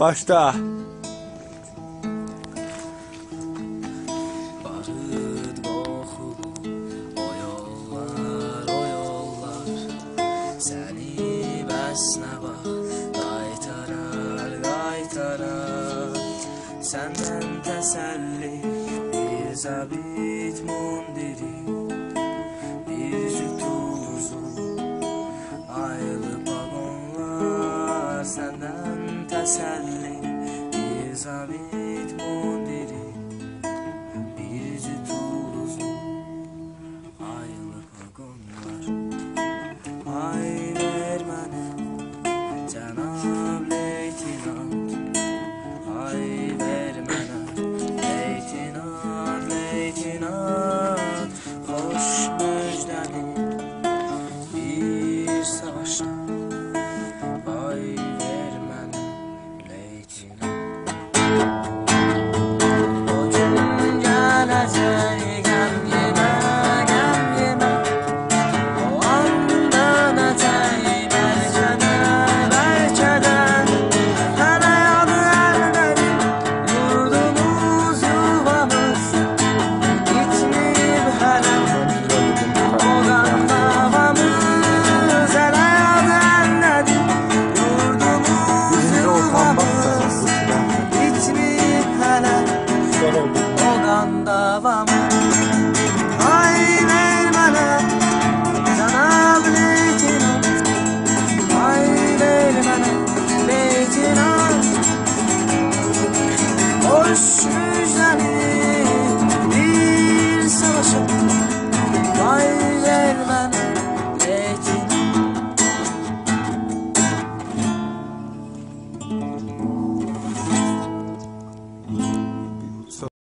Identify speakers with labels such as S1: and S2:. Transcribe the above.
S1: Başla.
S2: Barıt qoxub o yollar səni bəsnə bax qaytarar səndən təsəlli bir zabit mundiri bir cüt uzun aylı vagonlar səndən təsəlli bir zabit mundiri bir cüt uzun aylı vagonlar ay ver mənə cənab